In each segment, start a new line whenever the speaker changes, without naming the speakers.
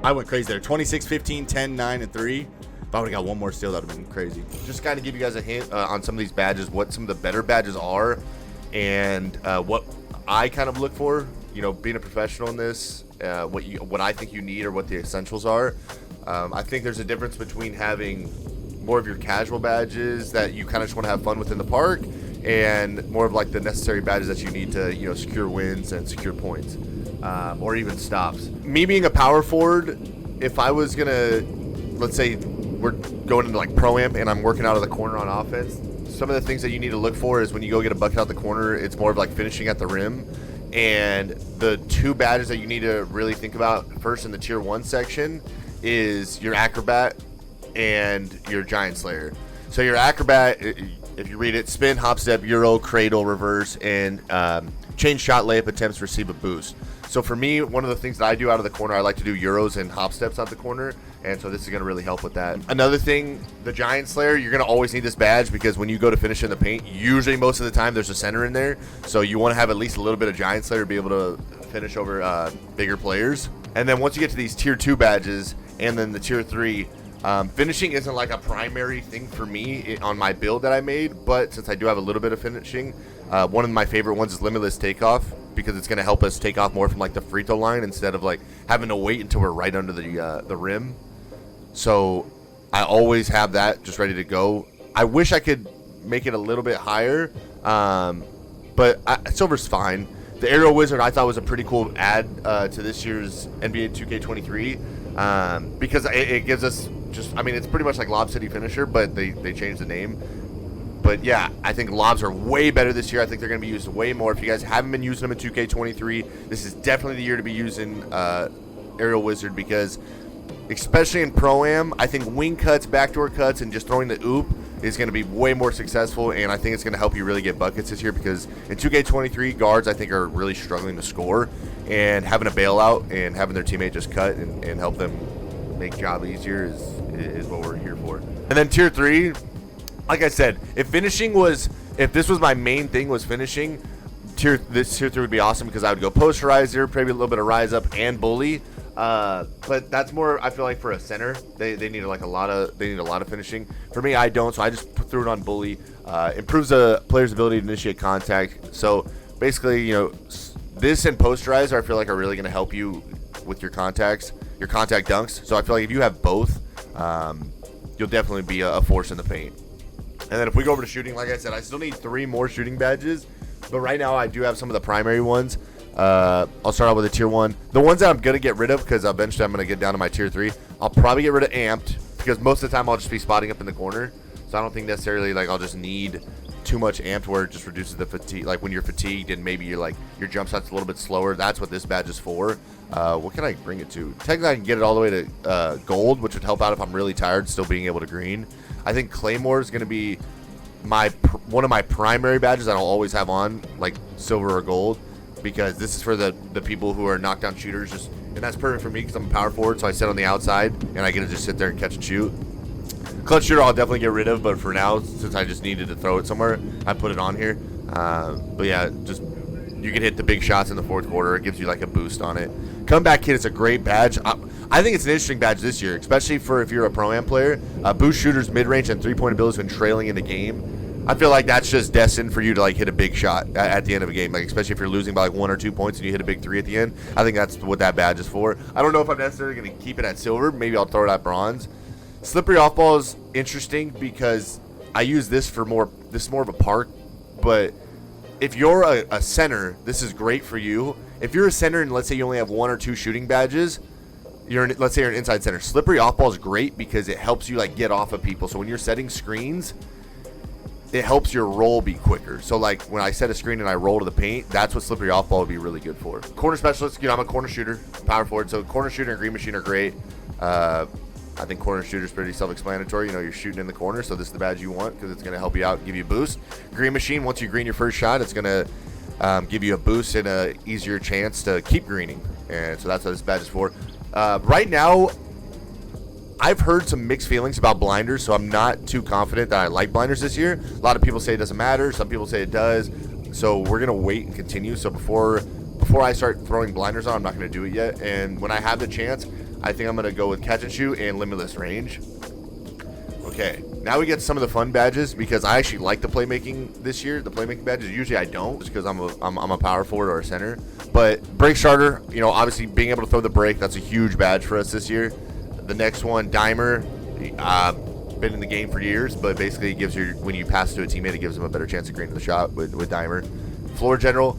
I went crazy there. 26, 15, 10, 9, and 3. If I would have got one more steal, that would have been crazy.
Just kind of give you guys a hint on some of these badges, what some of the better badges are, and what I kind of look for. You know, being a professional in this, what I think you need or what the essentials are. I think there's a difference between having more of your casual badges that you kind of just want to have fun with in the park, and more of like the necessary badges that you need to, you know, secure wins and secure points, or even stops. Me being a power forward, if I was gonna, let's say we're going into like pro-am and I'm working out of the corner on offense, some of the things that you need to look for is when you go get a bucket out the corner, it's more of like finishing at the rim. And the two badges that you need to really think about first in the tier 1 section is your acrobat and your giant slayer. So your acrobat, if you read it, spin, hop, step, euro, cradle, reverse, and change shot layup attempts, receive a boost. So for me, one of the things that I do out of the corner, I like to do euros and hop steps out the corner, and so this is going to really help with that. Another thing, the giant slayer, you're going to always need this badge because when you go to finish in the paint, usually most of the time there's a center in there, so you want to have at least a little bit of giant slayer to be able to finish over bigger players. And then once you get to these tier 2 badges and then the tier 3, finishing isn't like a primary thing for me on my build that I made, but since I do have a little bit of finishing, one of my favorite ones is limitless takeoff, because it's going to help us take off more from like the free throw line instead of like having to wait until we're right under the rim. So I always have that just ready to go. I wish I could make it a little bit higher, but silver's fine. The Aerial Wizard I thought was a pretty cool add to this year's NBA 2K23, because it gives us just, I mean, it's pretty much like Lob City Finisher, but they changed the name. But yeah, I think lobs are way better this year. I think they're going to be used way more. If you guys haven't been using them in 2K23, this is definitely the year to be using Aerial Wizard, because especially in Pro-Am, I think wing cuts, backdoor cuts, and just throwing the oop is going to be way more successful, and I think it's going to help you really get buckets this year, because in 2K23, guards I think are really struggling to score, and having a bailout and having their teammate just cut and help them make job easier is what we're here for. And then tier 3, like I said, if this was my main thing was finishing, this tier 3 would be awesome, because I would go posterizer, maybe a little bit of rise up and bully. But that's more, I feel like, for a center. They need a lot of finishing. For me, I don't, so I just threw it on bully. Improves a player's ability to initiate contact. So basically, you know, this and posterizer I feel like are really going to help you with your contact dunks. So I feel like if you have both, you'll definitely be a force in the paint. And then if we go over to shooting, like I said, I still need 3 more shooting badges, but right now I do have some of the primary ones. I'll start out with a tier 1. The ones that I'm going to get rid of, because eventually I'm going to get down to my tier 3, I'll probably get rid of amped, because most of the time I'll just be spotting up in the corner. So I don't think necessarily like I'll just need too much amped where it just reduces the fatigue. Like when you're fatigued and maybe you're like your jump shot's a little bit slower, that's what this badge is for. What can I bring it to? Technically I can get it all the way to gold, which would help out if I'm really tired, still being able to green. I think Claymore is going to be one of my primary badges that I'll always have on, like silver or gold, because this is for the people who are knockdown shooters, and that's perfect for me because I'm a power forward, so I sit on the outside and I get to just sit there and catch and shoot. Clutch shooter I'll definitely get rid of, but for now, since I just needed to throw it somewhere, I put it on here. But yeah, just you can hit the big shots in the fourth quarter. It gives you like a boost on it. Comeback Kid is a great badge. I think it's an interesting badge this year, especially for if you're a Pro-Am player. Boost shooters mid-range and three-point abilities when trailing in the game. I feel like that's just destined for you to like hit a big shot at the end of a game, like especially if you're losing by like 1 or 2 points and you hit a big 3 at the end. I think that's what that badge is for. I don't know if I'm necessarily going to keep it at silver. Maybe I'll throw it at bronze. Slippery off ball is interesting because I use this for more. This is more of a park, but if you're a center, this is great for you. If you're a center and let's say you only have 1 or 2 shooting badges, let's say you're an inside center. Slippery off ball is great because it helps you like get off of people. So when you're setting screens, it helps your roll be quicker. So like when I set a screen and I roll to the paint, that's what slippery off ball would be really good for. Corner specialist, I'm a corner shooter, power forward. So corner shooter and green machine are great. I think corner shooter is pretty self-explanatory. You're shooting in the corner, so this is the badge you want because it's going to help you out, give you a boost. Green machine, once you green your first shot, it's going to give you a boost and a easier chance to keep greening. And so that's what this badge is for. Right now, I've heard some mixed feelings about blinders, so I'm not too confident that I like blinders this year. A lot of people say it doesn't matter. Some people say it does. So we're going to wait and continue. So before I start throwing blinders on, I'm not going to do it yet. And when I have the chance, I think I'm going to go with catch and shoot and limitless range. Okay, now we get some of the fun badges because I actually like the playmaking this year. The playmaking badges, usually I don't just because I'm a power forward or a center. But break starter, you know, obviously being able to throw the break, that's a huge badge for us this year. The next one, dimer, been in the game for years, but basically it gives you, when you pass to a teammate, it gives them a better chance of getting the shot with dimer. Floor general,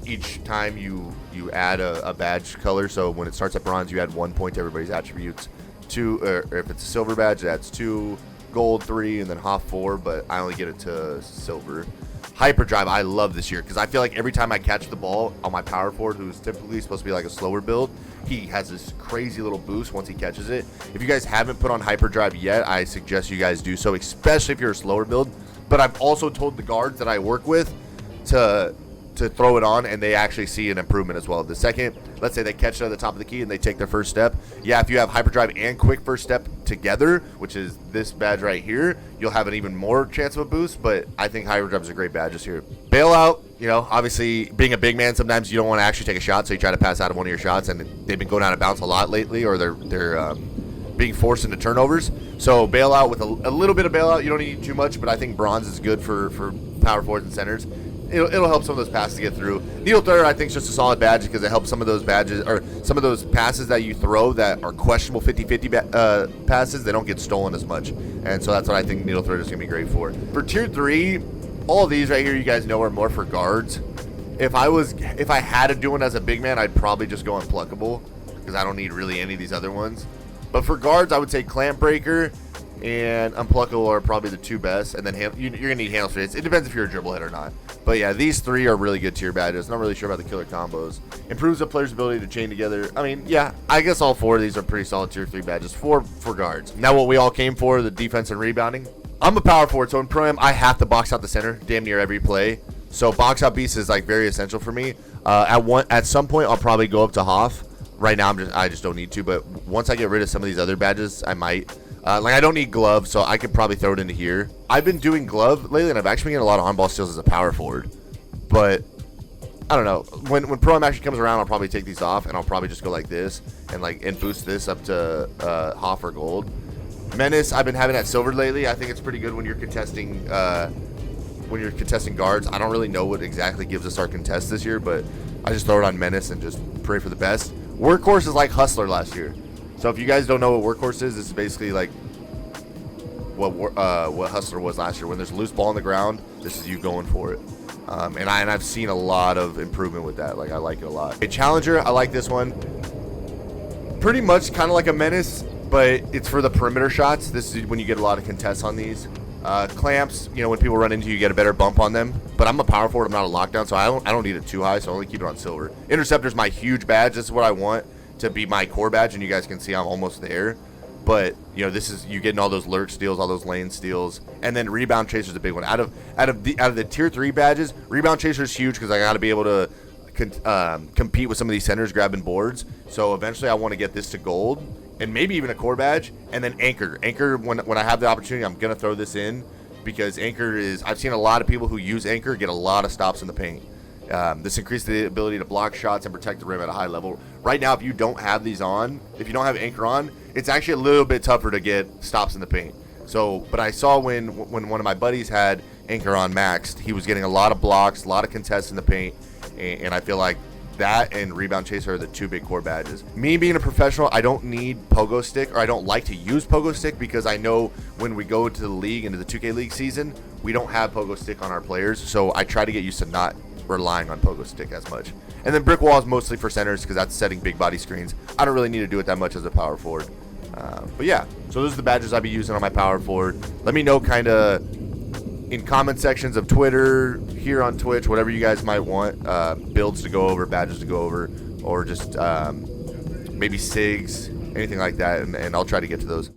each time you add a badge color, so when it starts at bronze, you add 1 point to everybody's attributes. 2, or if it's a silver badge, it adds 2, gold 3, and then HOF 4, but I only get it to silver. Hyperdrive, I love this year because I feel like every time I catch the ball on my power forward, who's typically supposed to be like a slower build, he has this crazy little boost once he catches it. If you guys haven't put on Hyperdrive yet, I suggest you guys do so, especially if you're a slower build. But I've also told the guards that I work with to throw it on, and they actually see an improvement as well. The second, let's say they catch it at the top of the key and they take their first step. Yeah, if you have hyperdrive and quick first step together, which is this badge right here, you'll have an even more chance of a boost, but I think hyperdrive is a great badge this year. Bailout, you know, obviously being a big man, sometimes you don't want to actually take a shot, so you try to pass out of one of your shots, and they've been going out of bounds a lot lately, or they're being forced into turnovers. So bailout with a little bit of bailout, you don't need too much, but I think bronze is good for power forwards and centers. It'll help some of those passes get through. Needle thrower, I think, is just a solid badge because it helps some of those badges, or some of those passes that you throw that are questionable 50-50 passes, they don't get stolen as much. And so that's what I think needle thrower is going to be great for. For tier 3, all of these right here, you guys know, are more for guards. If I had to do one as a big man, I'd probably just go unpluckable because I don't need really any of these other ones. But for guards, I would say clamp breaker and unpluckable are probably the 2 best, and then you're gonna need handle straights. It depends if you're a dribble head or not. But yeah, these 3 are really good tier badges. Not really sure about the killer combos. Improves a player's ability to chain together. I mean, yeah, I guess all 4 of these are pretty solid tier 3 badges for guards. Now what we all came for, the defense and rebounding. I'm a power forward, so in Pro-Am, I have to box out the center damn near every play. So box out beast is like very essential for me. At some point, I'll probably go up to HOF. Right now, I just don't need to, but once I get rid of some of these other badges, I might. Like, I don't need glove, so I could probably throw it into here. I've been doing glove lately, and I've actually been getting a lot of on-ball steals as a power forward. But, I don't know. When Pro-Am actually comes around, I'll probably take these off, and I'll probably just go like this, and boost this up to HOF or gold. Menace, I've been having that silver lately. I think it's pretty good when you're contesting guards. I don't really know what exactly gives us our contest this year, but I just throw it on Menace and just pray for the best. Workhorse is like Hustler last year. So if you guys don't know what Workhorse is, this is basically like what Hustler was last year. When there's a loose ball on the ground, this is you going for it. And I've seen a lot of improvement with that. Like, I like it a lot. A Challenger, I like this one. Pretty much kind of like a Menace, but it's for the perimeter shots. This is when you get a lot of contests on these. Clamps, you know, when people run into you, get a better bump on them. But I'm a power forward, I'm not a lockdown, so I don't need it too high, so I only keep it on silver. Interceptor's my huge badge. This is what I want to be my core badge, and you guys can see I'm almost there. But, you know, this is you getting all those lurk steals, all those lane steals, and then rebound chaser's a big one. Out of the tier 3 badges, rebound chaser is huge because I got to be able to compete with some of these centers grabbing boards. So eventually I want to get this to gold, and maybe even a core badge, and then anchor. Anchor, when I have the opportunity, I'm gonna throw this in because anchor is. I've seen a lot of people who use anchor get a lot of stops in the paint. This increases the ability to block shots and protect the rim at a high level. Right now, if you don't have these on, if you don't have anchor on, it's actually a little bit tougher to get stops in the paint. So, but I saw when one of my buddies had anchor on maxed, he was getting a lot of blocks, a lot of contests in the paint, and I feel like that and rebound chaser are the 2 big core badges. Me being a professional, I don't need pogo stick, or I don't like to use pogo stick because I know when we go to the league, into the 2K League season, we don't have pogo stick on our players, so I try to get used to not relying on pogo stick as much. And then brick wall is mostly for centers because that's setting big body screens. I don't really need to do it that much as a power forward. But yeah, so those are the badges I'll be using on my power forward. Let me know kind of in comment sections of Twitter, here on Twitch, whatever you guys might want, builds to go over, badges to go over, or just maybe SIGs, anything like that, and I'll try to get to those.